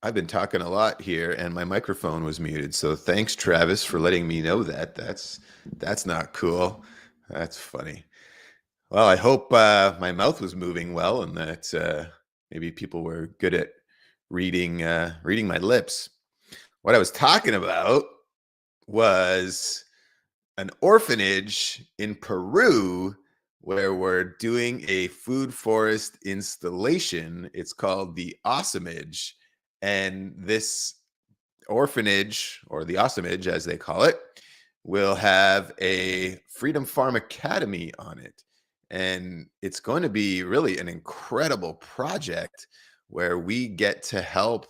I've been talking a lot here and my microphone was muted. So thanks, Travis, for letting me know that. That's not cool. That's funny. Well, I hope my mouth was moving well and that maybe people were good at reading my lips. What I was talking about was an orphanage in Peru where we're doing a food forest installation. It's called the Awesomeage. And this orphanage, or the Awesomeage as they call it, will have a Freedom Farm Academy on it. And it's going to be really an incredible project where we get to help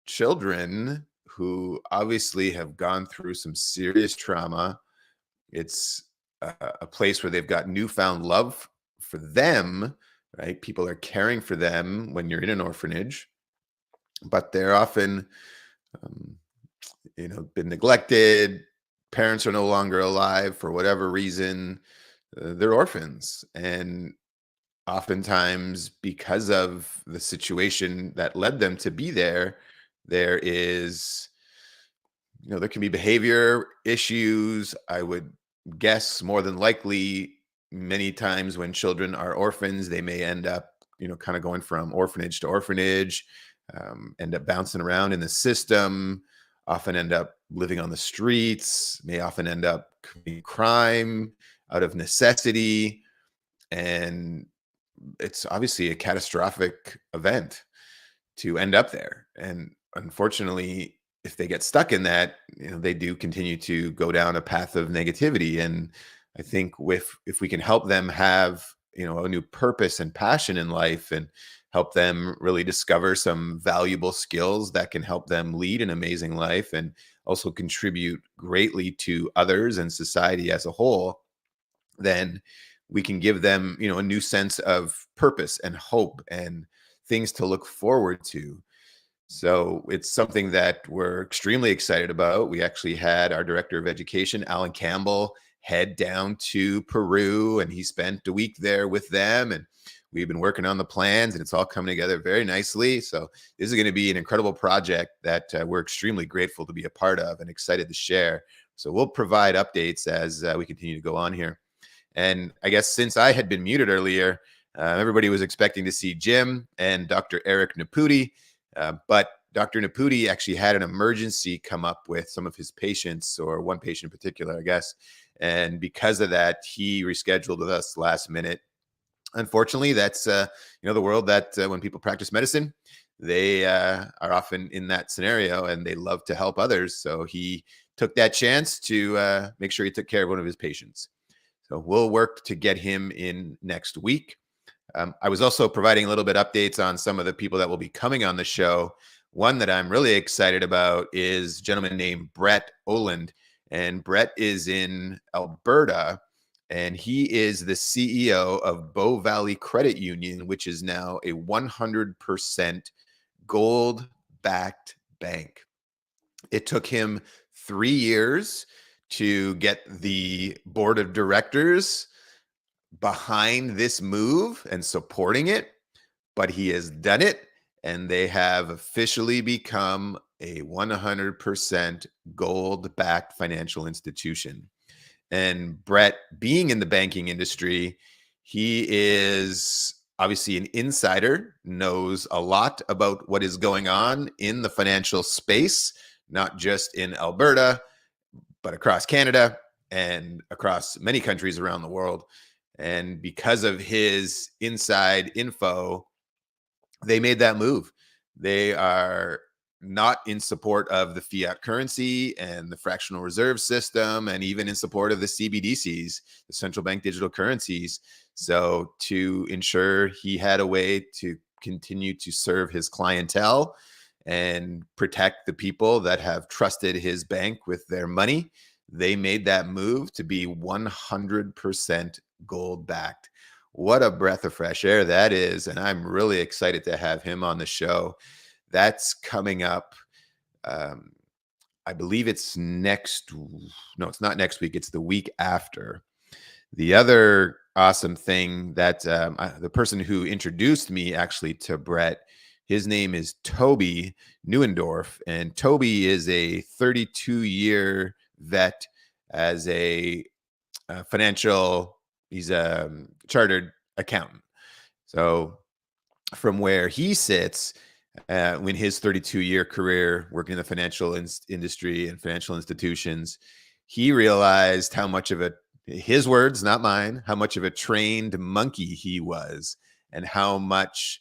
children who obviously have gone through some serious trauma. It's a place where they've got newfound love for them, right? People are caring for them when you're in an orphanage, but they're often, um, been neglected. Parents are no longer alive for whatever reason. They're orphans. And oftentimes, because of the situation that led them to be there, there is there can be behavior issues. I would guess more than likely, many times when children are orphans, they may end up, kind of going from orphanage to orphanage, end up bouncing around in the system, often end up living on the streets, may often end up committing crime out of necessity. And it's obviously a catastrophic event to end up there. And unfortunately, if they get stuck in that, they do continue to go down a path of negativity. And I think if we can help them have, a new purpose and passion in life and help them really discover some valuable skills that can help them lead an amazing life and also contribute greatly to others and society as a whole, then we can give them, a new sense of purpose and hope and things to look forward to. So it's something that we're extremely excited about. We actually had our director of education, Alan Campbell, head down to Peru, and he spent a week there with them. And we've been working on the plans, and it's all coming together very nicely. So this is going to be an incredible project that we're extremely grateful to be a part of and excited to share. So we'll provide updates as we continue to go on here. And I guess since I had been muted earlier, everybody was expecting to see Jim and Dr. Eric Nepute. But Dr. Nepute actually had an emergency come up with some of his patients, or one patient in particular, I guess. And because of that, he rescheduled with us last minute. Unfortunately, that's the world that when people practice medicine, they are often in that scenario and they love to help others. So he took that chance to make sure he took care of one of his patients. So we'll work to get him in next week. I was also providing a little bit updates on some of the people that will be coming on the show. One that I'm really excited about is a gentleman named Brett Oland. And Brett is in Alberta, and he is the CEO of Bow Valley Credit Union, which is now a 100% gold-backed bank. It took him 3 years to get the board of directors behind this move and supporting it, but he has done it, and they have officially become a 100% gold-backed financial institution. And Brett, being in the banking industry, he is obviously an insider, knows a lot about what is going on in the financial space, not just in Alberta, but across Canada and across many countries around the world. And because of his inside info, they made that move. They are not in support of the fiat currency and the fractional reserve system, and even in support of the CBDCs, the central bank digital currencies. So to ensure he had a way to continue to serve his clientele and protect the people that have trusted his bank with their money, they made that move to be 100% gold backed. What a breath of fresh air that is. And I'm really excited to have him on the show. That's coming up. I believe it's no, it's not next week. It's the week after. The other awesome thing that the person who introduced me actually to Brett, His name is Toby Neuendorf, and Toby is a 32-year vet as a financial. He's a chartered accountant. So from where he sits, in his 32-year career working in the financial industry and financial institutions, he realized how much of a, his words, not mine, how much of a trained monkey he was, and how much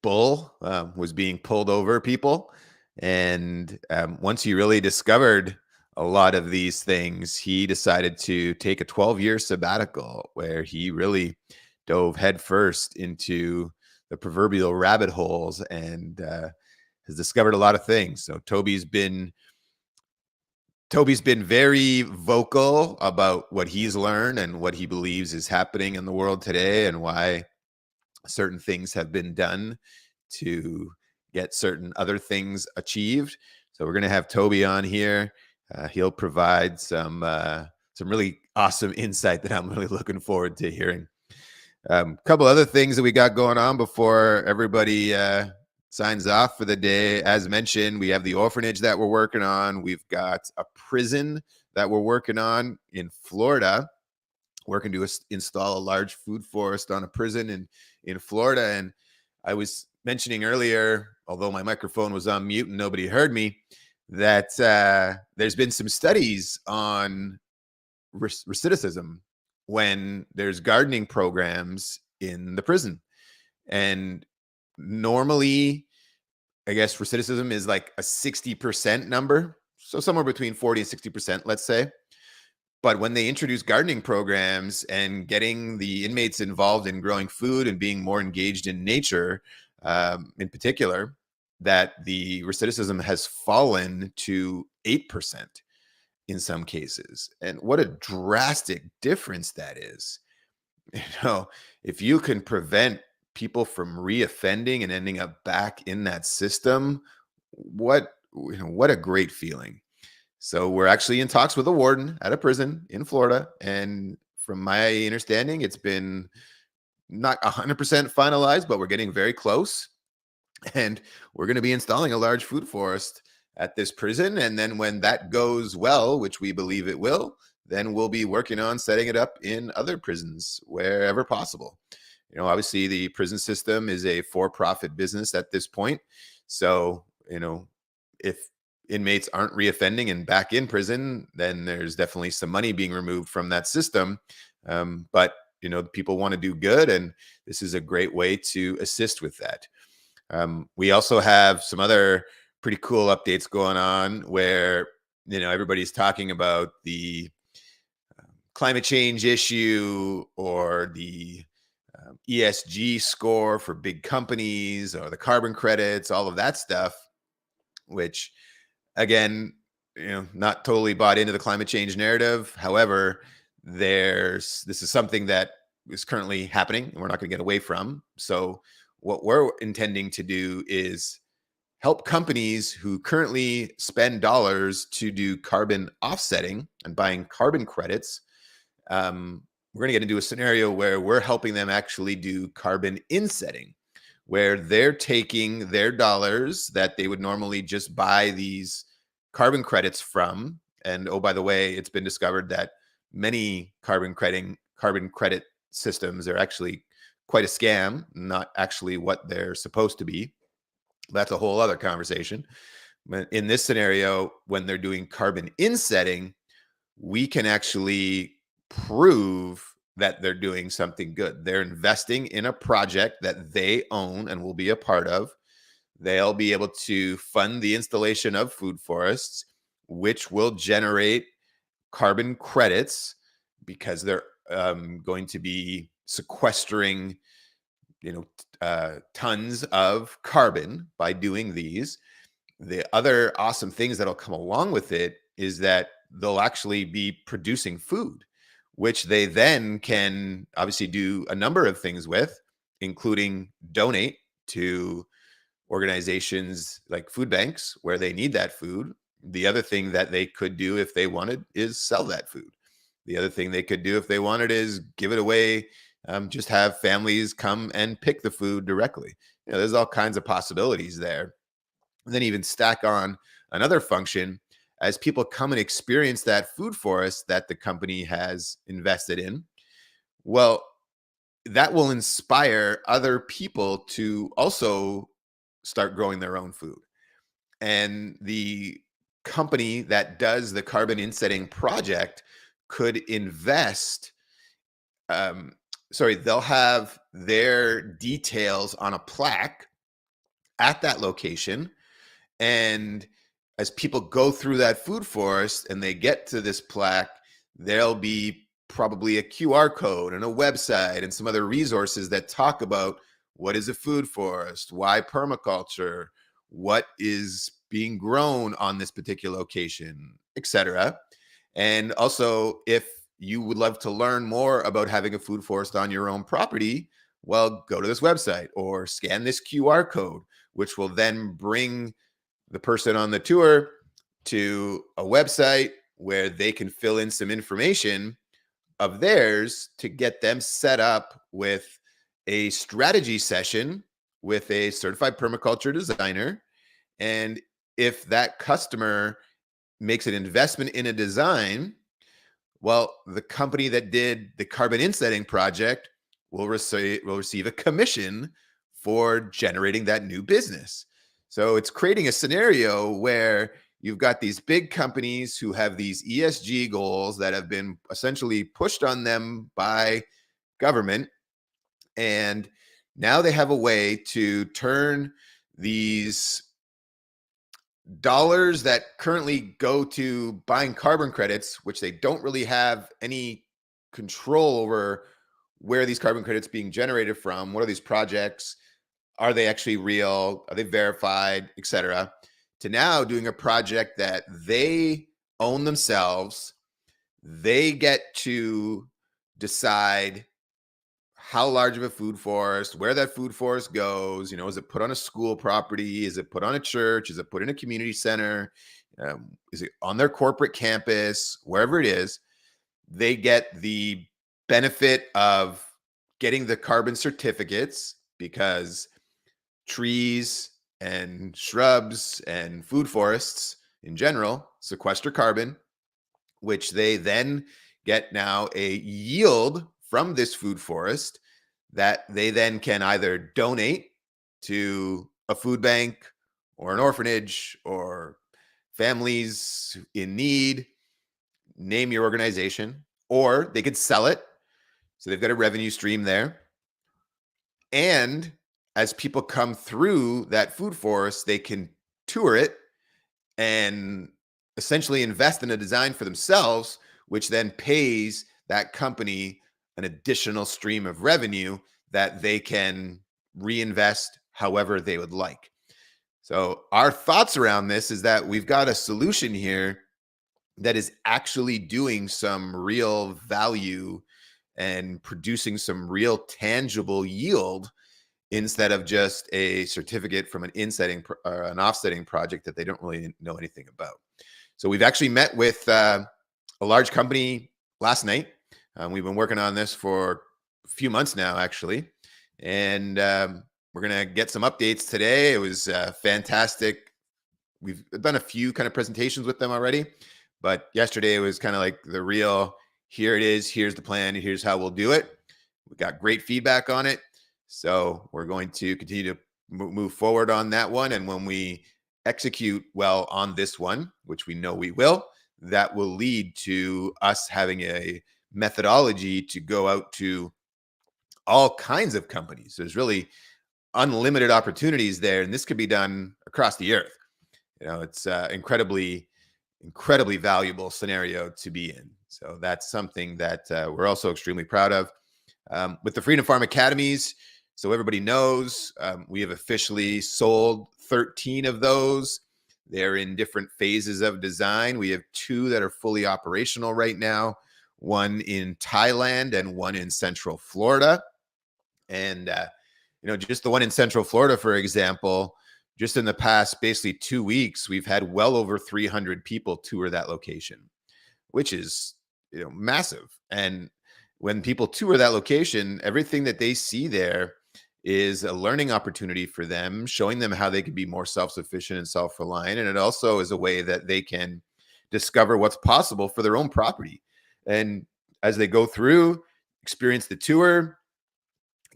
bull was being pulled over people. And once he really discovered a lot of these things, he decided to take a 12-year sabbatical where he really dove headfirst into the proverbial rabbit holes and has discovered a lot of things. So Toby's been very vocal about what he's learned and what he believes is happening in the world today, and why certain things have been done to get certain other things achieved. So we're going to have Toby on here. He'll provide some really awesome insight that I'm really looking forward to hearing. A couple other things that we got going on before everybody signs off for the day. As mentioned, we have the orphanage that we're working on. We've got a prison that we're working on in Florida, working to install a large food forest on a prison in Florida. And I was mentioning earlier, although my microphone was on mute and nobody heard me, that there's been some studies on recidivism when there's gardening programs in the prison. And normally, I guess recidivism is like a 60% number. So somewhere between 40 and 60%, let's say. But when they introduce gardening programs and getting the inmates involved in growing food and being more engaged in nature, in particular, that the recidivism has fallen to 8% in some cases. And what a drastic difference that is. You know, if you can prevent people from reoffending and ending up back in that system, what a great feeling. So we're actually in talks with a warden at a prison in Florida. And from my understanding, it's been not 100% finalized, but we're getting very close. And we're going to be installing a large food forest at this prison. And then when that goes well, which we believe it will, then we'll be working on setting it up in other prisons wherever possible. You know, obviously the prison system is a for-profit business at this point. So, you know, if inmates aren't reoffending and back in prison, then there's definitely some money being removed from that system. But, you know, people want to do good, and this is a great way to assist with that. We also have some other pretty cool updates going on where, you know, everybody's talking about the climate change issue or the ESG score for big companies or the carbon credits, all of that stuff, which, again, you know, not totally bought into the climate change narrative. However, this is something that is currently happening and we're not going to get away from. So what we're intending to do is help companies who currently spend dollars to do carbon offsetting and buying carbon credits. We're going to get into a scenario where we're helping them actually do carbon insetting, where they're taking their dollars that they would normally just buy these carbon credits from. And oh, by the way, it's been discovered that many carbon credit systems are actually quite a scam, not actually what they're supposed to be. That's a whole other conversation. But in this scenario, when they're doing carbon insetting, we can actually prove that they're doing something good. They're investing in a project that they own and will be a part of. They'll be able to fund the installation of food forests, which will generate carbon credits because they're going to be sequestering, you know, tons of carbon by doing these. The other awesome things that'll come along with it is that they'll actually be producing food, which they then can obviously do a number of things with, including donate to organizations like food banks where they need that food. The other thing that they could do if they wanted is sell that food. The other thing they could do if they wanted is give it away, just have families come and pick the food directly. there's all kinds of possibilities there. And then even stack on another function as people come and experience that food forest that the company has invested in. Well, that will inspire other people to also start growing their own food. And the company that does the carbon insetting project could invest, um, they'll have their details on a plaque at that location. And as people go through that food forest and they get to this plaque, there'll be probably a QR code and a website and some other resources that talk about what is a food forest, why permaculture, what is being grown on this particular location, etc. And also, if you would love to learn more about having a food forest on your own property, well, go to this website or scan this QR code, which will then bring the person on the tour to a website where they can fill in some information of theirs to get them set up with a strategy session with a certified permaculture designer. And if that customer makes an investment in a design, well, the company that did the carbon insetting project will receive a commission for generating that new business. So it's creating a scenario where you've got these big companies who have these ESG goals that have been essentially pushed on them by government. And now they have a way to turn these dollars that currently go to buying carbon credits, which they don't really have any control over where these carbon credits being generated from, what are these projects, are they actually real, are they verified, etc., to now doing a project that they own themselves. They get to decide how large of a food forest, where that food forest goes. Is it put on a school property? Is it put on a church? Is it put in a community center? Is it on their corporate campus? Wherever it is, they get the benefit of getting the carbon certificates, because trees and shrubs and food forests in general sequester carbon, which they then get now a yield from this food forest that they then can either donate to a food bank or an orphanage or families in need, name your organization, or they could sell it. So they've got a revenue stream there. And as people come through that food forest, they can tour it and essentially invest in a design for themselves, which then pays that company an additional stream of revenue that they can reinvest however they would like. So our thoughts around this is that we've got a solution here that is actually doing some real value and producing some real tangible yield, instead of just a certificate from an insetting or an offsetting project that they don't really know anything about. So we've actually met with a large company last night. We've been working on this for a few months now, actually. And we're going to get some updates today. It was fantastic. We've done a few kind of presentations with them already, but yesterday it was kind of like the real, here it is, here's the plan, here's how we'll do it. We got great feedback on it. So we're going to continue to move forward on that one. And when we execute well on this one, which we know we will, that will lead to us having a methodology to go out to all kinds of companies. There's really unlimited opportunities there. And this could be done across the earth. It's incredibly valuable scenario to be in. So that's something that we're also extremely proud of. With the Freedom Farm Academies, so everybody knows, we have officially sold 13 of those. They're in different phases of design. We have 2 that are fully operational right now, one in Thailand and one in Central Florida. And, just the one in Central Florida, for example, just in the past basically 2 weeks, we've had well over 300 people tour that location, which is, massive. And when people tour that location, everything that they see there is a learning opportunity for them, showing them how they can be more self-sufficient and self-reliant. And it also is a way that they can discover what's possible for their own property. And as they go through, experience the tour,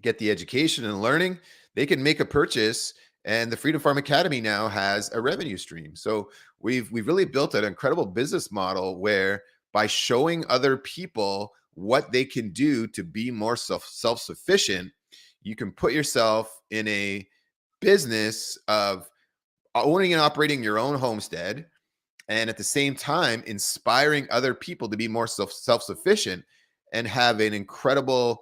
get the education and learning, they can make a purchase. And the Freedom Farm Academy now has a revenue stream. So we've really built an incredible business model where by showing other people what they can do to be more self-sufficient, you can put yourself in a business of owning and operating your own homestead, and at the same time inspiring other people to be more self-sufficient and have an incredible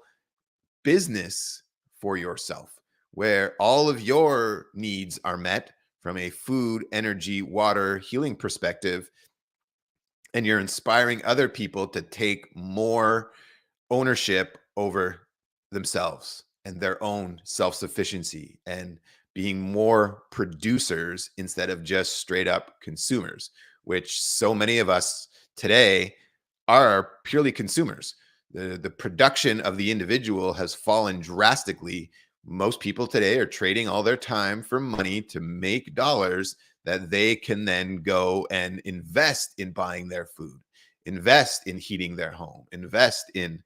business for yourself where all of your needs are met from a food, energy, water, healing perspective, and you're inspiring other people to take more ownership over themselves and their own self-sufficiency and being more producers instead of just straight up consumers, which so many of us today are purely consumers. The production of the individual has fallen drastically. Most people today are trading all their time for money to make dollars that they can then go and invest in buying their food, invest in heating their home, invest in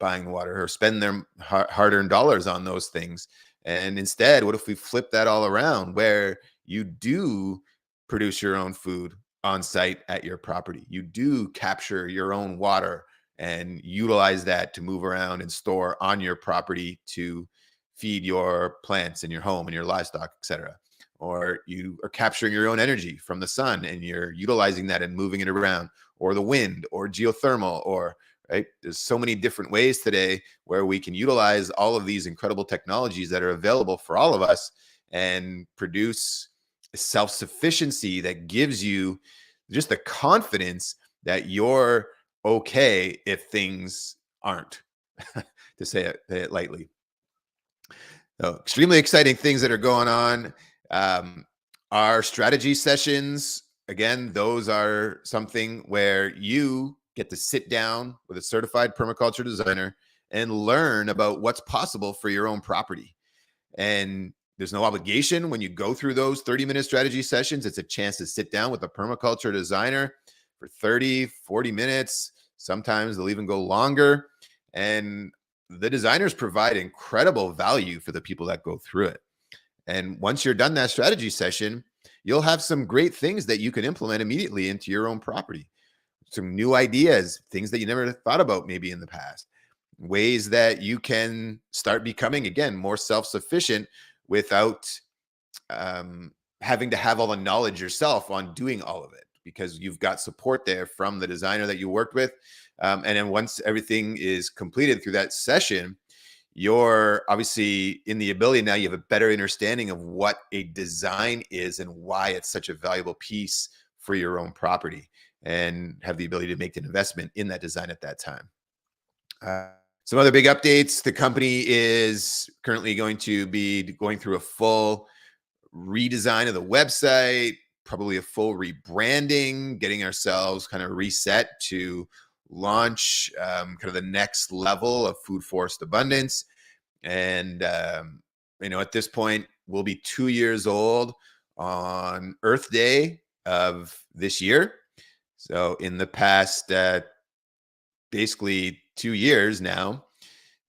buying water, or spend their hard-earned dollars on those things. And instead, what if we flip that all around where you do produce your own food on site at your property? You do capture your own water and utilize that to move around and store on your property to feed your plants and your home and your livestock, etc. Or you are capturing your own energy from the sun and you're utilizing that and moving it around, or the wind, or geothermal, or right. There's so many different ways today where we can utilize all of these incredible technologies that are available for all of us and produce self-sufficiency that gives you just the confidence that you're okay if things aren't, to say it lightly. So extremely exciting things that are going on. Our strategy sessions, again, those are something where you get to sit down with a certified permaculture designer and learn about what's possible for your own property. And there's no obligation when you go through those 30-minute strategy sessions. It's a chance to sit down with a permaculture designer for 30, 40 minutes. Sometimes they'll even go longer. And the designers provide incredible value for the people that go through it. And once you're done that strategy session, you'll have some great things that you can implement immediately into your own property. Some new ideas, things that you never thought about maybe in the past, ways that you can start becoming, again, more self-sufficient without having to have all the knowledge yourself on doing all of it, because you've got support there from the designer that you worked with. And then once everything is completed through that session, you're obviously in the ability now, you have a better understanding of what a design is and why it's such a valuable piece for your own property, and have the ability to make an investment in that design at that time. Some other big updates. The company is currently going to be going through a full redesign of the website, probably a full rebranding, getting ourselves kind of reset to launch kind of the next level of food forest abundance. And, at this point, we'll be 2 years old on Earth Day of this year. So in the past, basically 2 years now,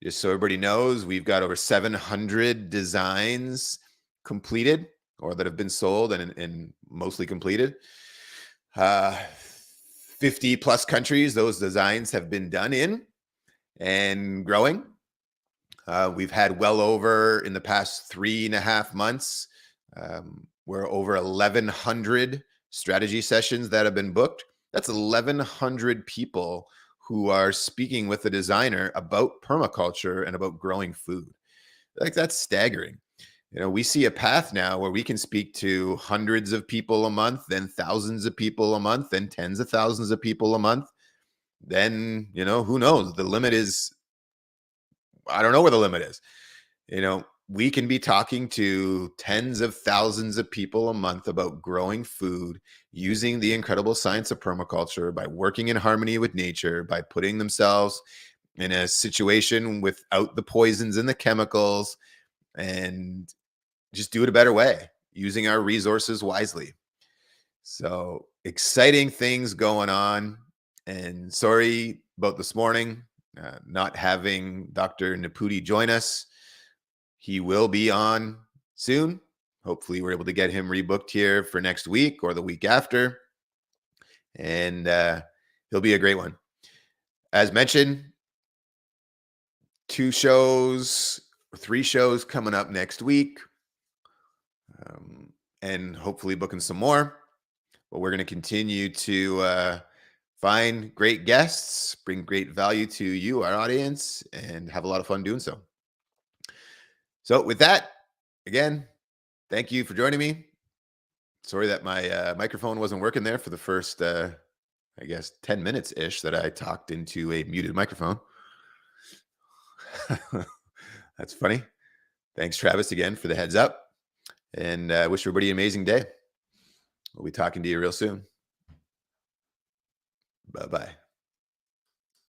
just so everybody knows, we've got over 700 designs completed or that have been sold and mostly completed. 50 plus countries those designs have been done in, and growing. We've had well over, in the past 3.5 months, we're over 1,100 strategy sessions that have been booked. That's 1,100 people who are speaking with the designer about permaculture and about growing food. Like, that's staggering. We see a path now where we can speak to hundreds of people a month, then thousands of people a month, then tens of thousands of people a month. Then, who knows? The limit is, I don't know where the limit is. We can be talking to tens of thousands of people a month about growing food using the incredible science of permaculture, by working in harmony with nature, by putting themselves in a situation without the poisons and the chemicals, and just do it a better way, using our resources wisely. So exciting things going on. And sorry about this morning, not having Dr. Nepute join us. He will be on soon. Hopefully, we're able to get him rebooked here for next week or the week after. And he'll be a great one. As mentioned, 2 shows, 3 shows coming up next week. And hopefully booking some more. But we're going to continue to find great guests, bring great value to you, our audience, and have a lot of fun doing so. So with that, again, thank you for joining me. Sorry that my microphone wasn't working there for the first, I guess, 10 minutes-ish that I talked into a muted microphone. That's funny. Thanks, Travis, again, for the heads up. And wish everybody an amazing day. We'll be talking to you real soon. Bye-bye.